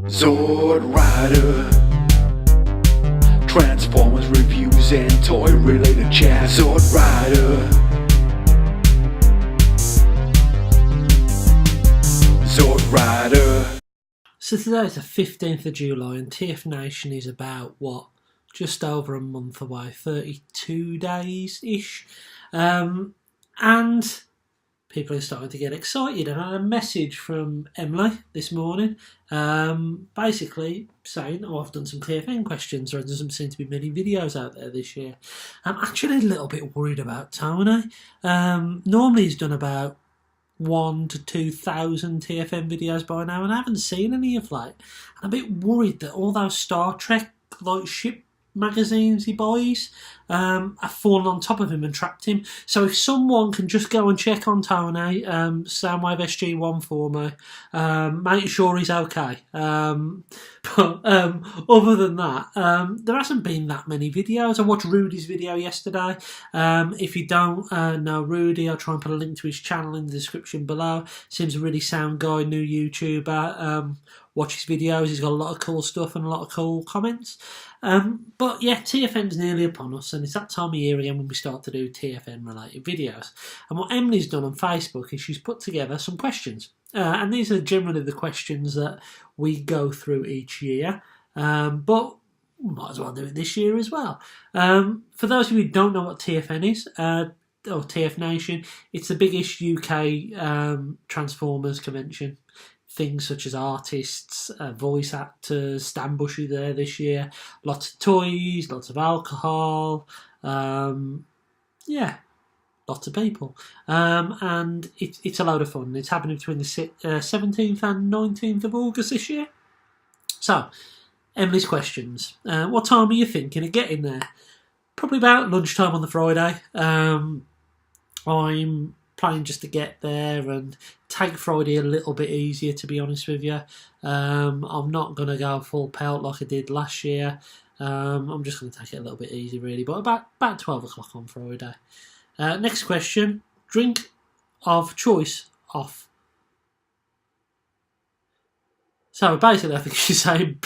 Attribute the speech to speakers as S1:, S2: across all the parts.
S1: Sword Rider, Transformers reviews and toy related chat. Sword Rider, Sword Rider.
S2: So today is the 15th of July and TFNation is about, just over a month away, 32 days-ish. And people are starting to get excited. And I had a message from Emily this morning, basically saying, I've done some TFN questions. There doesn't seem to be many videos out there this year. I'm actually a little bit worried about Tony. Normally he's done about 1,000 to 2,000 TFN videos by now, and I haven't seen any of late. I'm a bit worried that all those Star Trek ship magazines he buys have fallen on top of him and trapped him. So if someone can just go and check on Tony, Soundwave SG1 for me, make sure he's okay. But other than that, there hasn't been that many videos. I watched Rudy's video yesterday. If you don't know Rudy, I'll try and put a link to his channel in the description below. Seems a really sound guy, new YouTuber. Watch his videos, he's got a lot of cool stuff and a lot of cool comments. But yeah, TFN's nearly upon us, and it's that time of year again when we start to do TFN related videos. And what Emily's done on Facebook is she's put together some questions. And these are generally the questions that we go through each year. But we might as well do it this year as well. For those of you who don't know what TFN is, or TFNation, it's the biggest UK Transformers convention. Things such as artists, voice actors, Stan Bushy there this year, lots of toys, lots of alcohol, yeah, lots of people. And it's a load of fun. It's happening between the 17th and 19th of August this year. So, Emily's questions. What time are you thinking of getting there? Probably about lunchtime on the Friday. I'm planning just to get there and take Friday a little bit easier, to be honest with you. I'm not going to go full pelt like I did last year. I'm just going to take it a little bit easy, really, but about 12 o'clock on Friday. Next question, drink of choice off. So basically, I think she's saying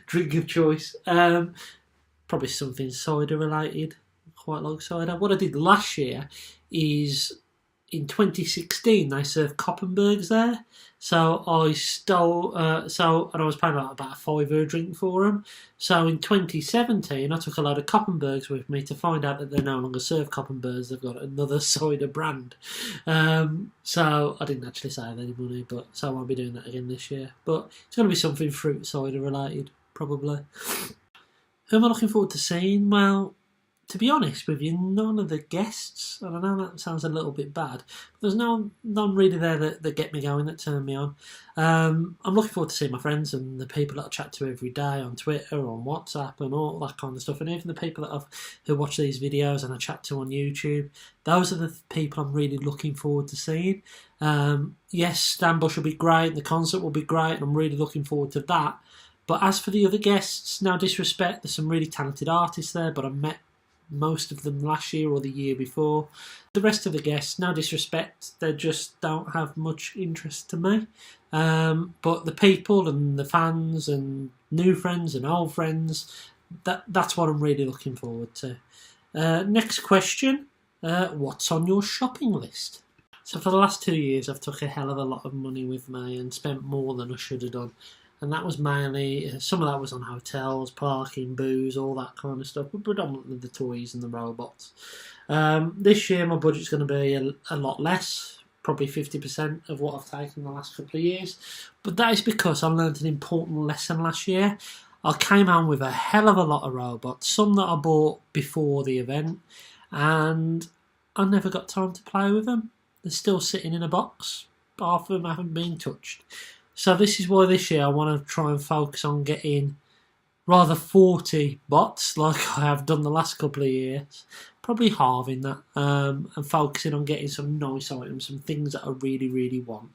S2: drink of choice. Probably something cider related. Quite like cider. What I did last year is, in 2016, they served Koppenbergs there. So I stole, and I was paying about a £5 drink for them. So in 2017, I took a load of Koppenbergs with me to find out that they no longer serve Koppenbergs. They've got another cider brand. So I didn't actually save any money, but so I won't be doing that again this year. But it's going to be something fruit cider related, probably. Who am I looking forward to seeing? Well, to be honest with you, none of the guests, and I know that sounds a little bit bad, but there's none really there that get me going, that turn me on. I'm looking forward to seeing my friends and the people that I chat to every day on Twitter, on WhatsApp and all that kind of stuff, and even the people who watch these videos and I chat to on YouTube. Those are the people I'm really looking forward to seeing. Yes, Stan Bush will be great, the concert will be great, and I'm really looking forward to that. But as for the other guests, no disrespect, there's some really talented artists there, but I've met most of them last year or the year before. The rest of the guests, no disrespect, they just don't have much interest to me. But the people and the fans and new friends and old friends, that's what I'm really looking forward to. Next question, what's on your shopping list? So for the last 2 years, I've took a hell of a lot of money with me and spent more than I should have done. And that was mainly, some of that was on hotels, parking, booze, all that kind of stuff, but predominantly the toys and the robots. This year my budget's going to be a lot less, probably 50% of what I've taken the last couple of years. But that is because I learned an important lesson last year. I came home with a hell of a lot of robots, some that I bought before the event, and I never got time to play with them. They're still sitting in a box. Half of them haven't been touched. So this is why this year I want to try and focus on getting rather 40 bots like I have done the last couple of years. Probably halving that and focusing on getting some nice items, some things that I really, really want.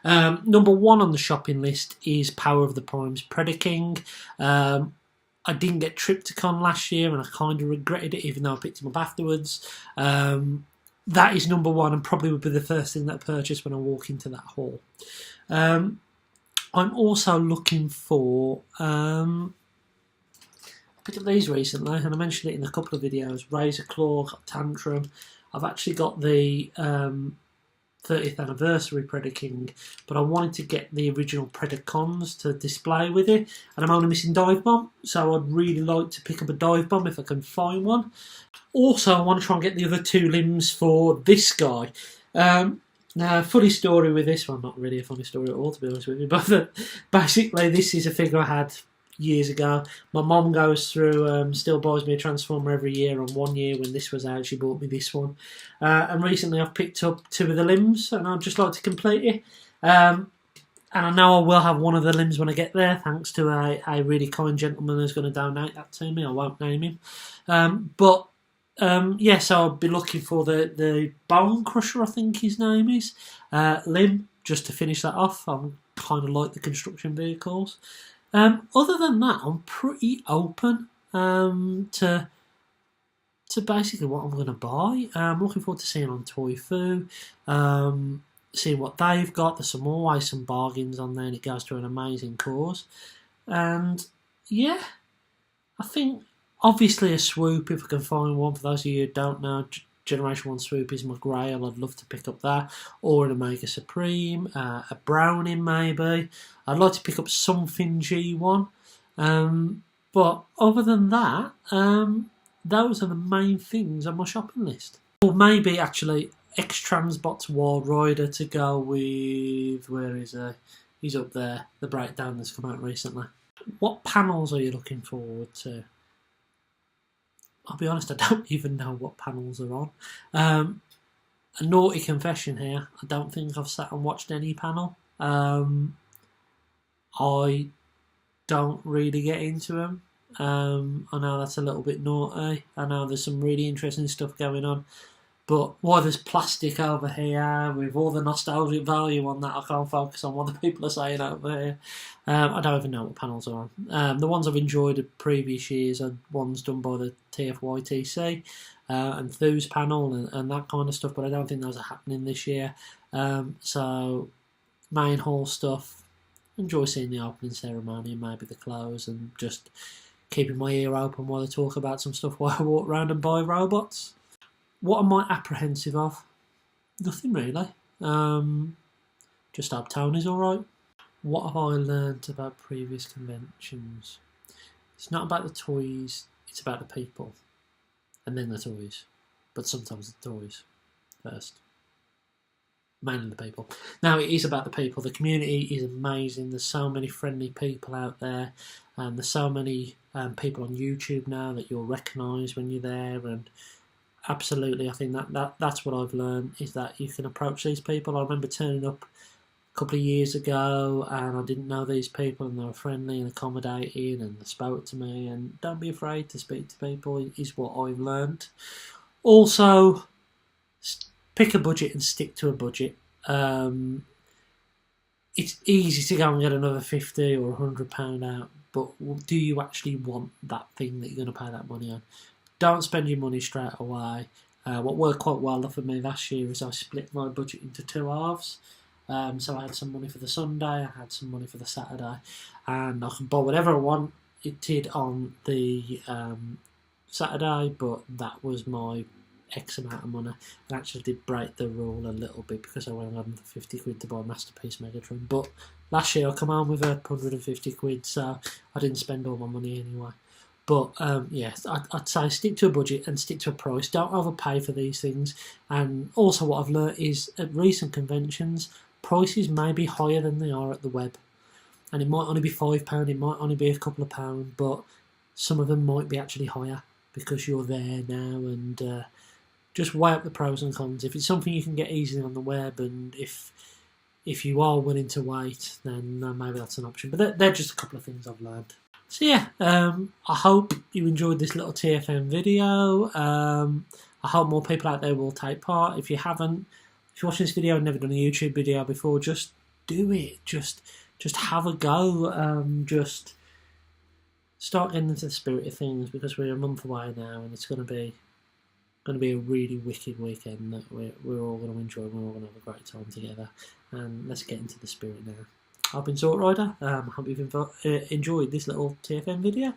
S2: Number one on the shopping list is Power of the Prime's Predaking. I didn't get Triptychon last year and I kind of regretted it even though I picked him up afterwards. That is number one and probably would be the first thing that I purchase when I walk into that hall. I'm also looking for. I picked up these recently, and I mentioned it in a couple of videos. Razor Claw, Tantrum. I've actually got the 30th anniversary Predaking, but I wanted to get the original Predacons to display with it, and I'm only missing Dive Bomb, so I'd really like to pick up a Dive Bomb if I can find one. Also, I want to try and get the other 2 limbs for this guy. Now, funny story with this one, not really a funny story at all, to be honest with you, but basically this is a figure I had years ago. My mum goes through, still buys me a Transformer every year, and one year when this was out, she bought me this one. And recently I've picked up 2 of the limbs, and I'd just like to complete it. And I know I will have one of the limbs when I get there, thanks to a really kind gentleman who's going to donate that to me. I won't name him. So I'll be looking for the Bone Crusher, I think his name is, limb, just to finish that off. I'm kind of like the construction vehicles. Other than that, I'm pretty open to basically what I'm going to buy. I'm looking forward to seeing on Toy Fu, seeing what they've got. There's always some bargains on there, and it goes to an amazing cause. And yeah, I think obviously a Swoop, if I can find one. For those of you who don't know, Generation 1 Swoop is my grail. I'd love to pick up that. Or an Omega Supreme, a Browning maybe. I'd like to pick up something G1. But other than that, those are the main things on my shopping list. Or maybe actually X-Transbot's Wild Rider to go with, where is he? He's up there, the breakdown that's come out recently. What panels are you looking forward to? I'll be honest, I don't even know what panels are on. A naughty confession here, I don't think I've sat and watched any panel. I don't really get into them. I know that's a little bit naughty. I know there's some really interesting stuff going on. But why there's plastic over here with all the nostalgic value on that, I can't focus on what the people are saying over here. I don't even know what panels are on. The ones I've enjoyed in previous years are ones done by the TFYTC and Thu's panel and that kind of stuff, but I don't think those are happening this year. So, main hall stuff, enjoy seeing the opening ceremony and maybe the close, and just keeping my ear open while they talk about some stuff while I walk around and buy robots. What am I apprehensive of? Nothing really. Just hope Tony's alright. What have I learnt about previous conventions? It's not about the toys, it's about the people. And then the toys. But sometimes the toys first. Mainly the people. Now, it is about the people. The community is amazing. There's so many friendly people out there. And there's so many people on YouTube now that you'll recognise when you're there. And absolutely, I think that's what I've learned, is that you can approach these people. I remember turning up a couple of years ago and I didn't know these people, and they were friendly and accommodating and they spoke to me. And don't be afraid to speak to people is what I've learned. Also, pick a budget and stick to a budget. It's easy to go and get another £50 or £100 out, but do you actually want that thing that you're going to pay that money on? Don't spend your money straight away. What worked quite well for me last year is I split my budget into 2 halves. So I had some money for the Sunday, I had some money for the Saturday, and I could buy whatever I wanted on the Saturday, but that was my X amount of money. I actually did break the rule a little bit because I went on for £50 to buy Masterpiece Megatron, but last year I come home with £150, so I didn't spend all my money anyway. But yes, I'd say stick to a budget and stick to a price. Don't overpay for these things. And also what I've learnt is at recent conventions, prices may be higher than they are at the web. And it might only be £5, it might only be a couple of pounds, but some of them might be actually higher because you're there now. And just weigh up the pros and cons. If it's something you can get easily on the web, and if you are willing to wait, then maybe that's an option. But they're just a couple of things I've learned. So yeah, I hope you enjoyed this little TFN video. I hope more people out there will take part. If you haven't, if you're watching this video and never done a YouTube video before, just do it. Just have a go. Just start getting into the spirit of things, because we're a month away now, and it's going to be a really wicked weekend that we're all going to enjoy. We're all going to have a great time together. And let's get into the spirit now. I've been Sword Rider. Hope you've enjoyed this little TFN video.